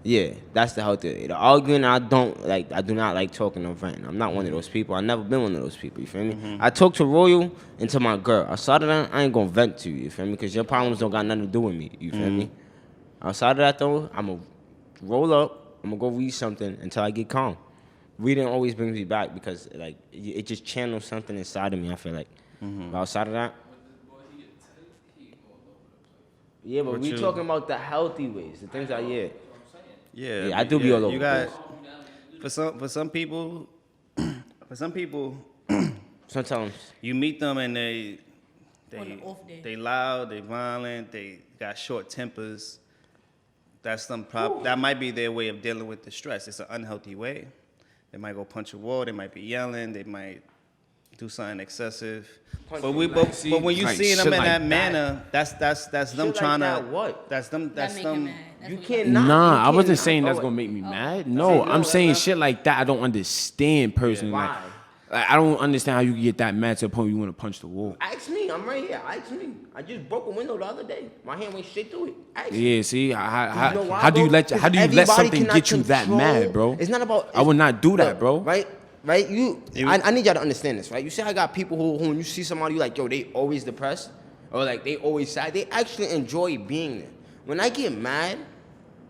yeah, that's the healthy. The arguing, I do not like talking or venting. I'm not one of those people. I've never been one of those people. You feel me? I talk to Royal and to my girl. Outside of that, I ain't gonna vent to you. You feel me? Because your problems don't got nothing to do with me. You feel me? Outside of that though, I'm gonna roll up. I'm gonna go read something until I get calm. Reading always brings me back because like it just channels something inside of me. I feel like. But outside of that, yeah, but we talking about the healthy ways, the things that Yeah, I do be all over You the got for some people, sometimes. you meet them and they On the off day. they loud, they violent, they got short tempers. That's that might be their way of dealing with the stress. It's an unhealthy way. They might go punch a wall. They might be yelling. They might do something excessive. But when you like see them shit in like that that. manner, that's them Shit trying like to. that, what? That's them. That That's make him them. mad. That's You what can't you- not. Nah, you I wasn't can't saying not. that's Oh, gonna make me mad. See, No, no, I'm saying that's shit like that I don't understand personally. Why? Like, I don't understand how you can get that mad to the point where you want to punch the wall. Ask me. I'm right here. Ask me. I just broke a window the other day. My hand went straight through it. Ask me. Yeah, see, You know why, how do you bro? let 'Cause how do you let everybody something cannot get you that control- mad, bro? It's not about. I would not do that, Look, bro. Right? I need y'all to understand this, right? You see, I got people who when you see somebody, you like, yo, they always depressed, or like they always sad. They actually enjoy being there. When I get mad,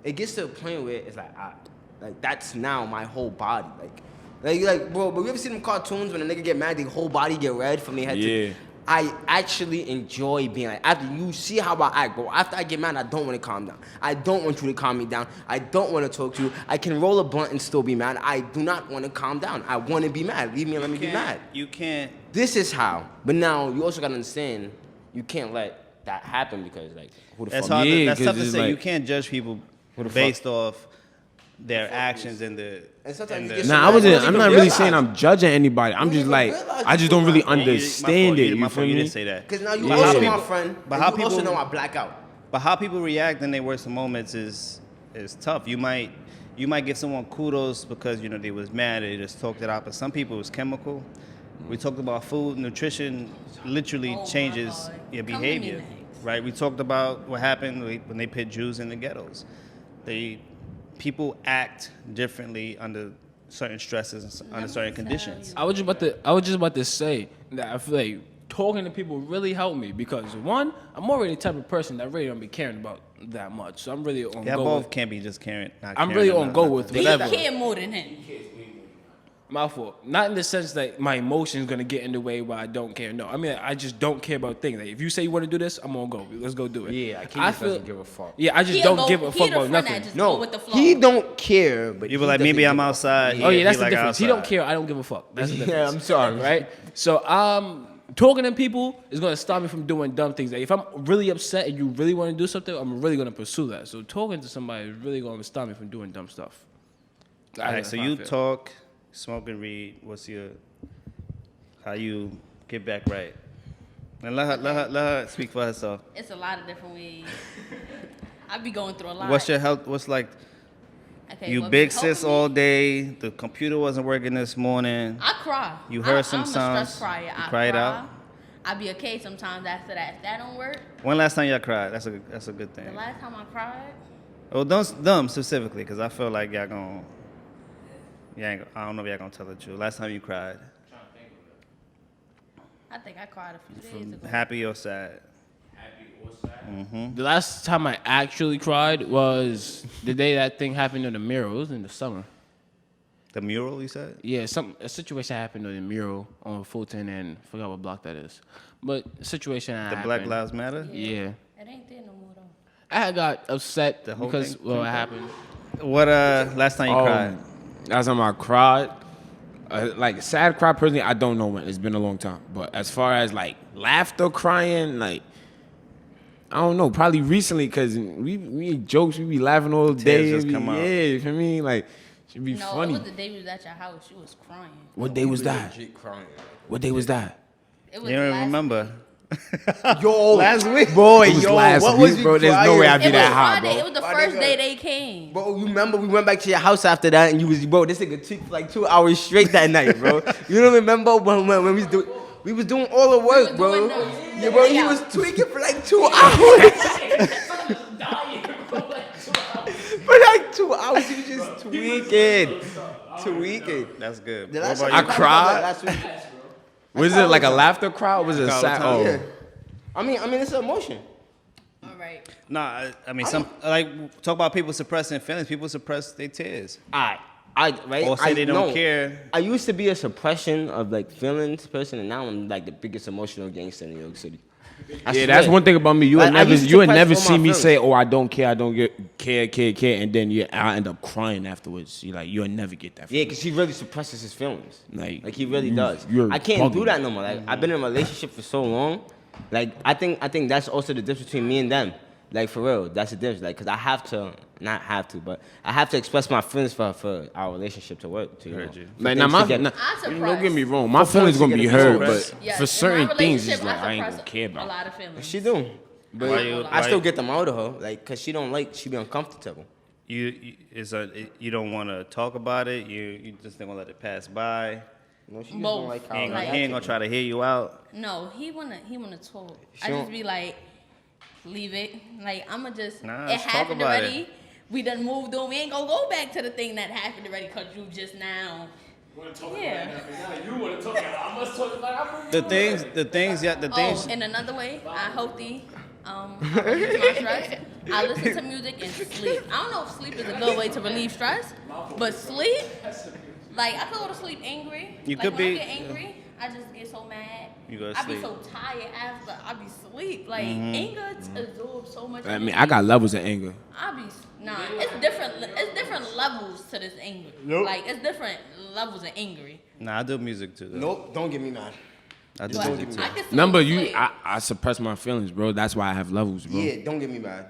it gets to a point where it's like that's now my whole body, like bro. But you ever seen them cartoons when a nigga get mad, their whole body get red from their head Yeah. to. I actually enjoy being like, after you see how I act, bro. After I get mad, I don't want to calm down. I don't want you to calm me down. I don't want to talk to you. I can roll a blunt and still be mad. I do not want to calm down. I want to be mad. Leave me and let me be mad. You can't. This is how. But now you also gotta understand, you can't let that happen because like who the That's fuck? hard. Yeah, That's 'cause tough to it's say. like- You can't judge people Who the fuck? based off their actions and the. And sometimes and you the- get Nah, I wasn't- I'm not really saying I'm judging anybody. I'm You just don't like, even realize I just you don't really feel like- understand it. My You fault, feel you me? didn't say that. Because now you But also how my people- friend. but and how you also people- know I black out. But how people react in their worst moments is tough. You might give someone kudos because they was mad, they just talked it out. But some people it's chemical. We talked about food, nutrition literally Oh my changes God. your Come to me behavior, next. right? We talked about what happened when they put Jews in the ghettos. People act differently under certain stresses and under certain conditions. I was just about to say that I feel like talking to people really helped me because one, I'm already the type of person that really don't be caring about that much. So I'm really on Yeah, go both with. can't be just caring. Not I'm caring really or on not- go not- with He whatever. care more than him. My fault. Not in the sense that my emotions gonna get in the way where I don't care. No, I mean I just don't care about things. Like if you say you want to do this, I'm gonna go. Let's go do it. Yeah, I can't doesn't give a fuck. Yeah, I just He'll don't go- give a he fuck the about friend that nothing. just go with the flow. he don't care, but You he be like, doesn't maybe give I'm a outside. fuck. Oh yeah, he that's the like difference. He don't outside. care. I don't give a fuck. That's the difference. Yeah, I'm sorry. Right? So talking to people is gonna stop me from doing dumb things. Like if I'm really upset and you really want to do something, I'm really gonna pursue that. So talking to somebody is really gonna stop me from doing dumb stuff. All right, That's so how I you feel. talk, smoke and read. How you get back right? And let her speak for herself. It's a lot of different ways. I be going through a lot. What's your health? What's like? Okay, You what big been helping sis me- all day. The computer wasn't working this morning. I cry. You heard I'm some a sounds, stress crier. you I cried cry. out? I be okay sometimes after that. If that don't work, When last time y'all cried? That's a good the thing. last time I cried, Oh, don't them specifically, because I feel like y'all gonna. I don't know if y'all gonna tell the truth. Last time you cried, I think I cried a few days ago. happy or sad? The last time I actually cried was the day that thing happened in the mural. It was in the summer. The mural, you said? Yeah, a situation happened in the mural on Fulton and I forgot what block that is. But a situation The happened. Black Lives Matter. Yeah. It ain't there no more though. I got upset The whole because thing? what happened. What last time you cried? Last time I cried, like sad cry personally, I don't know when. It's been a long time. But as far as like laughter crying, like I don't know, probably recently because we make jokes, we be laughing all day. just It be- come out. Yeah, you feel me? Like should be No, funny. it was the day we was at your house. You was crying. What day was that? Legit crying. What day was that? It was You the don't last remember? week. Yo, Last week? boy, It was yo, last what week, was we bro. There's no way I'd be It was that hot, Friday. bro. It was the My first nigga. day they came. Bro, you remember we went back to your house after that and you was, bro, this nigga tweaked for like 2 hours straight that night, bro. You don't remember when we was doing all the work, were bro. doing Yeah, bro, he was tweaking for like 2 hours. For like 2 hours, he was just tweaking. That's good. The What last about time I you? we cried. last week. Was it like a laughter cry? Or was it a All the sad? time. Oh, Yeah. I mean, it's an emotion. All right. Nah, I mean, some like talk about people suppressing feelings. People suppress their tears, Right. Right? or say they don't know. care. I used to be a suppression of like feelings person, and now I'm like the biggest emotional gangster in New York City. I yeah. swear. That's one thing about me. You would Like, I never, used to you would suppress never all see my me feelings. say, "Oh, I don't care, I don't care," and then I end up crying afterwards. You like, you'll never get that. From Yeah, me. because he really suppresses his feelings. Like, He really does. you're I can't do bugging. that no more. Like I've been in a relationship for so long. Like I think that's also the difference between me and them. Like for real, that's the difference. Like, cause I have to, not have to, but I have to express my feelings for our relationship to work. To, Heard you. for Like, things now to get- don't get me wrong. My feelings gonna be get heard, expressed. but Yes, for in my certain things, it's relationship, like I ain't suppress gonna care a about. lot of feelings. She do, but Why you- I why- still get them out of her. Like, cause she be uncomfortable. You don't want to talk about it. You just don't want to let it pass by. No, she just Both. don't like how He ain't, I he ain't gonna try to hear you out. No, he wanna talk. I Sure. just be like, leave it. Like I'ma just Nah, it let's talk happened about already. it. We done moved on. We ain't gonna go back to the thing that happened already because you just now. Yeah. The things, Oh, and another way, I healthy. I release my stress. I listen to music and sleep. I don't know if sleep is a good way to relieve stress, but sleep, like I could go to sleep angry. You like could when be- I get angry, I just get so mad. You go to I be sleep. so tired after. I be sleep. Like anger absorbs so much. I mean, energy. I got levels of anger. I be nah. It's different. It's different levels to this anger. Like it's different levels of angry. Nah, I do music too. Though. Nope, don't get me mad. I do But music too. I can still Remember, sleep. I suppress my feelings, bro. That's why I have levels, bro. Yeah, don't get me mad.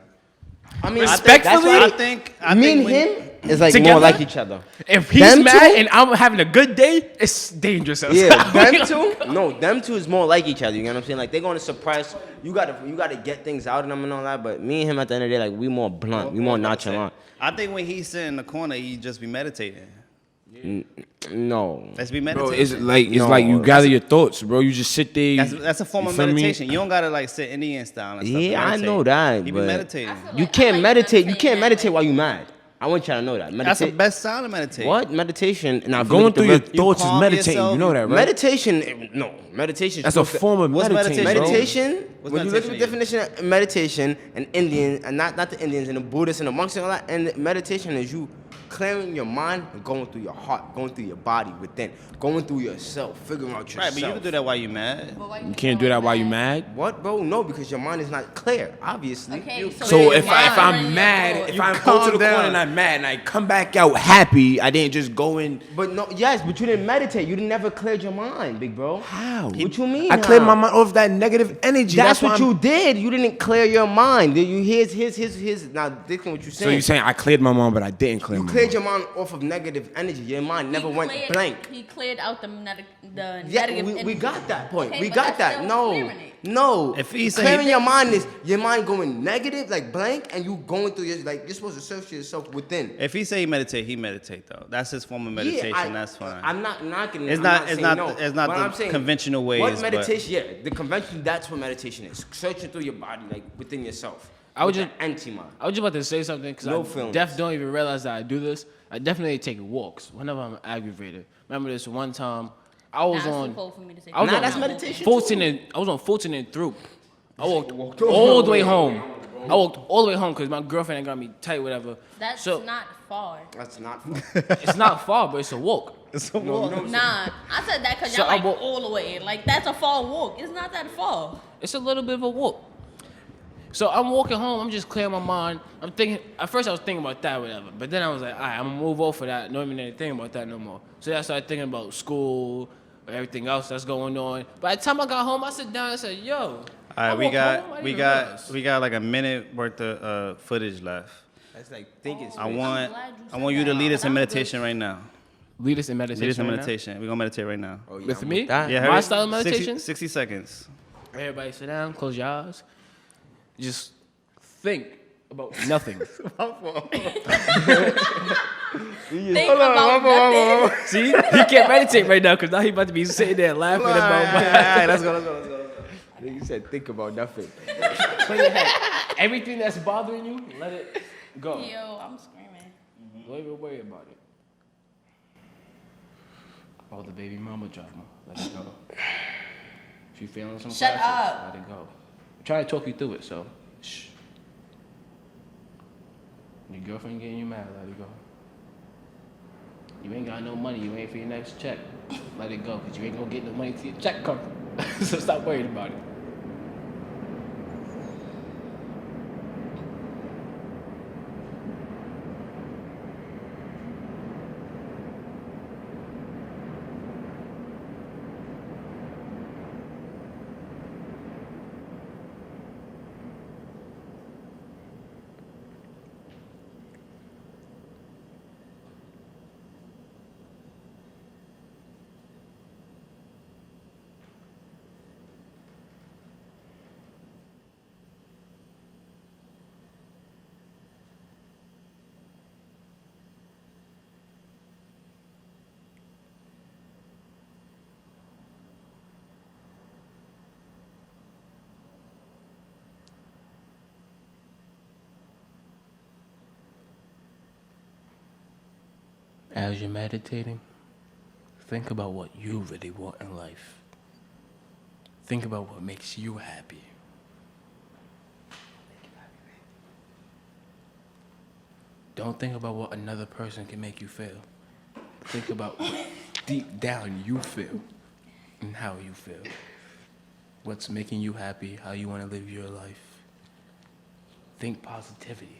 I mean, Respectfully, I think me and when- him is like Together? more like each other. If he's Them mad two? and I'm having a good day, it's dangerous. Yeah, them two. No, them two is more like each other. You know what I'm saying? Like they're gonna suppress. You gotta get things out of them and all that. But me and him at the end of the day, like we more blunt, we more nonchalant. I think when he's sitting in the corner, he just be meditating. No, Let's be Bro, meditating. it's like you gather your thoughts, bro. You just sit there. That's a form you of feel me? meditation. You don't gotta like sit Indian style and stuff. to Yeah, I meditate. know that, You be but- meditating. I feel you like- can't I like meditate. You meditating can't that meditate way. while you mad. I want y'all to know that. That's the Meditate. best style to meditate. What meditation? Now, if you Going look at through the your real- thoughts is calm meditating. yourself. You know that, right? meditation. No, meditation. That's a form of What's meditating. meditation? bro. Meditation. What's When you look at the meditation definition of meditation, and Indian, and not the Indians, and the Buddhists, and the monks, and all that, and meditation is you clearing your mind and going through your heart, going through your body within, going through yourself, figuring out yourself. Right, but you can do that while you're mad. But why You can't do that while you mad. What, bro? No, because your mind is not clear, obviously. Okay, So your if mind I'm running your mad, thoughts. if You I go calm to the down. corner and I'm mad and I come back out happy, I didn't just go in. But no, yes, but you didn't meditate. You never cleared your mind, big bro. How? What you mean? I cleared how? my mind off that negative energy. That's why what I'm- you did. You didn't clear your mind. You here's now this is what you're So saying. you're saying I cleared my mind, but I didn't clear you my cleared mind. your mind off of negative energy. Your mind never He went cleared- blank. He cleared out the Yeah, negative we energy. got that point. Okay, we but got that's that. still No, clearing it. no. If he said clearing he- your mind is your mind going negative, like blank, and you going through your like you're supposed to search yourself within. If he say he meditate though. That's his form of meditation. That's fine. I'm not knocking. It's I'm not- it's saying not- no. it's not But the I'm saying, conventional ways, What but- meditation? Yeah, the convention. That's what meditation is. Searching through your body, like within yourself. I would With just- the empty mind. I was just about to say something because No I feelings. don't even realize that I do this. I definitely take walks whenever I'm aggravated. Remember this one time I was Nah, it's on. too cold for me to say I was Nah, on that's meditation. 14 and I was on 14 and Throop. I walked all the way home. I walked all the way home because my girlfriend had got me tight, whatever. That's so not far. That's not. it's not far, but it's a walk. Nah, I said that because So y'all I like walk- all the way. Like that's a far walk. It's not that far. It's a little bit of a walk. So I'm walking home. I'm just clearing my mind. I'm thinking. At first, I was thinking about that, whatever. But then I was like, all right, I'm gonna move off of that. Not even thinking about that no more. So then I started thinking about school, everything else that's going on. By the time I got home, I sat down and said, "Yo." All I right, we walked home, I got didn't we even got realize. we got like a minute worth of footage left. That's like thinking. I want glad you I said want you to that. lead us in That was meditation right now. Lead us in meditation. Lead us in right now? meditation. We're gonna meditate right now. Oh, yeah, With I'm me? that. Yeah, My hurry. style of meditation? 60 seconds. Everybody sit down, close your eyes. Just think about nothing. Think about nothing. See? He can't meditate right now because now he about to be sitting there laughing about Let's go. You said think about nothing. Clear your head. Everything that's bothering you, let it go. Yo, I'm screaming. Don't even worry about it. Oh, the baby mama drama. Let it go. If you feeling some Shut classes, up. let it go. I'm trying to talk you through it, so shh. Your girlfriend getting you mad, let it go. You ain't got no money, you ain't for your next check. Let it go, because you ain't gonna get no money till your check come. So stop worrying about it. As you're meditating, think about what you really want in life. Think about what makes you happy. Don't think about what another person can make you feel. Think about what deep down you feel and how you feel. What's making you happy, how you want to live your life. Think positivity,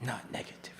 not negativity.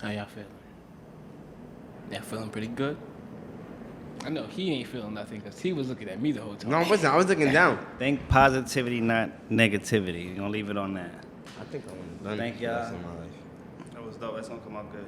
How y'all feeling? Y'all feeling pretty good? I know he ain't feeling nothing because he was looking at me the whole time. No, I wasn't. I was looking down. Think positivity, not negativity. You're gonna leave it on that. I think I want to Thank y'all. in my life. That was dope. That's gonna come out good.